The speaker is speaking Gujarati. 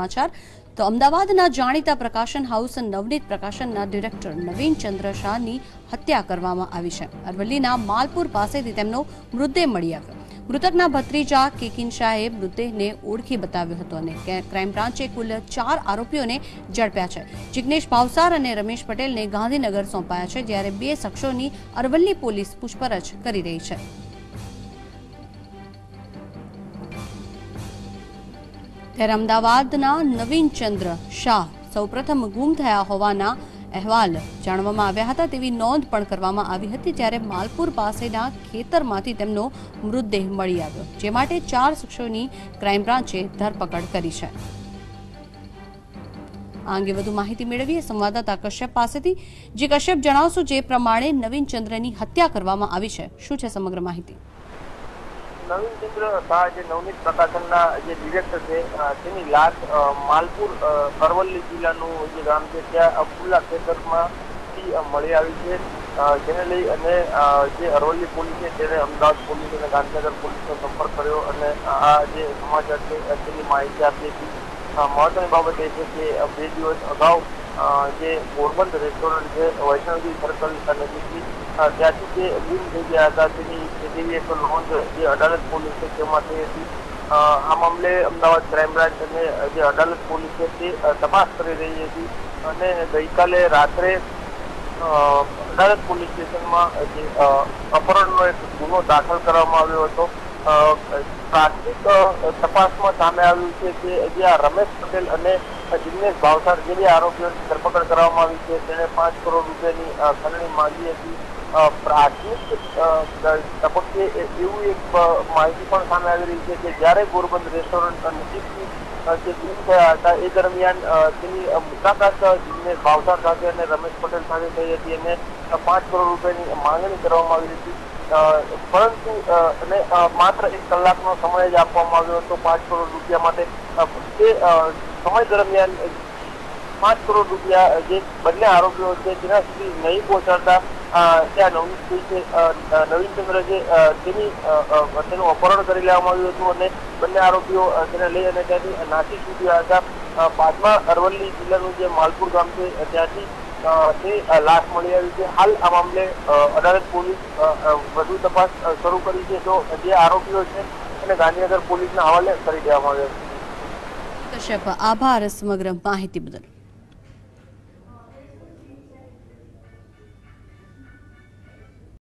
समाचार तो अमदावादना जाणीता प्रकाशन हाउस नवनीत प्रकाशनना डिरेक्टर नवीन चंद्र शाहनी हत्या करवामां आवी छे। अरवल्लीना मालपुर पासेथी तेमनो मृतदेह मळी आव्यो। मृतकना भत्रीजा केकिन शाहे मृतदेहने ओळखी बताव्यो हतो अने क्राइम ब्रांचे कुल 4 आरोपीओने झड़प्या छे। जिग्नेश भावसार अने रमेश पटेलने गांधीनगर सोंपाया छे, ज्यारे 2 शख्सोनी अरवल्ली पोलीस पूछपरछ करी रही छे। ત્યારે અમદાવાદના નવીન ચંદ્ર શાહ સૌપ્રથમ ગુમ થયા હોવાના અહેવાલ જાણવામાં આવ્યા હતા તેવી નોંધ પણ કરવામાં આવી હતી, જ્યારે માલપુર પાસેના ખેતરમાંથી તેમનો મૃતદેહ મળી આવ્યો, જે માટે 4 શખ્સોની ક્રાઇમ બ્રાન્ચે ધરપકડ કરી છે। આ અંગે વધુ માહિતી મેળવીએ સંવાદદાતા કશ્યપ પાસેથી। જે કશ્યપ, જણાવશો જે પ્રમાણે નવીન ચંદ્રની હત્યા કરવામાં આવી છે, શું છે સમગ્ર માહિતી? नवीन चंद्र शाह जे नवनीत प्रकाशनना जे डिरेक्टर है तेनी लाश मालपुर अरवल्ली जिल्लाનું જે ગામ છે ત્યાં ખુલ્લા ખેતરમાંથી મળી આવી છે, જેને લઈ અને જે અરવલ્લી પોલીસ છે તેને અમદાવાદ પોલીસ અને ગાંધીનગર પોલીસનો સંપર્ક કર્યો અને આ જે સમાચાર છે તેની માહિતી આપી હતી। મહત્વની બાબત એ છે કે 2 દિવસ અગાઉ જે પોરબંદર રેસ્ટોરન્ટ છે વૈષ્ણવજી સર્કલ નજીકથી ત્યાંથી જે ગુમ થઈ ગયા હતા તેની એક નોંધ જે અદાલત પોલીસ છે તેમાં થઈ હતી। આ મામલે અમદાવાદ ક્રાઇમ બ્રાન્ચ અને જે અદાલત પોલીસ છે તે તપાસ કરી રહી હતી અને ગઈકાલે રાત્રે અદાલત પોલીસ સ્ટેશનમાં જે અપહરણનો એક ગુનો દાખલ કરવામાં આવ્યો હતો। પ્રાથમિક તપાસમાં સામે આવ્યું છે કે જે આ રમેશ પટેલ અને જિગ્નેશ ભાવસાર જે 2 આરોપીઓની ધરપકડ કરવામાં આવી છે તેણે 5 કરોડ રૂપિયાની ખંડણી માંગી હતી। પ્રાથમિક તબક્કે એવું એક માહિતી પણ સામે આવી રહી છે કે જ્યારે પોરબંદર રેસ્ટોરન્ટ નજીકથી જે ગુમ થયા હતા એ દરમિયાન તેની મુલાકાત જિગ્નેશ ભાવસાર સાથે અને રમેશ પટેલ સાથે થઈ હતી અને 5 કરોડ રૂપિયાની માંગણી કરવામાં આવી હતી, પરંતુ અને માત્ર 1 કલાકનો સમય જ આપવામાં આવ્યો હતો 5 કરોડ રૂપિયા માટે। તે સમય દરમિયાન 5 કરોડ રૂપિયા જે બંને આરોપીઓ છે તેના સુધી નહીં પહોંચાડતા ત્યાં નવીનચંદ્ર છે તેનું અપહરણ કરી લેવામાં આવ્યું હતું અને બંને આરોપીઓ તેને લઈ અને ત્યાંથી નાસી છૂટ્યા હતા। બાદમાં અરવલ્લી જિલ્લાનું જે માલપુર ગામ છે ત્યાંથી તે લાશ મળી આવી છે। હાલ આ મામલે અદાલત પોલીસ વધુ તપાસ શરૂ કરી છે, તો જે આરોપીઓ છે એને ગાંધીનગર પોલીસના હવાલે કરી દેવામાં આવ્યા છે। કશ્યપ, આભાર સમગ્ર માહિતી બદલ।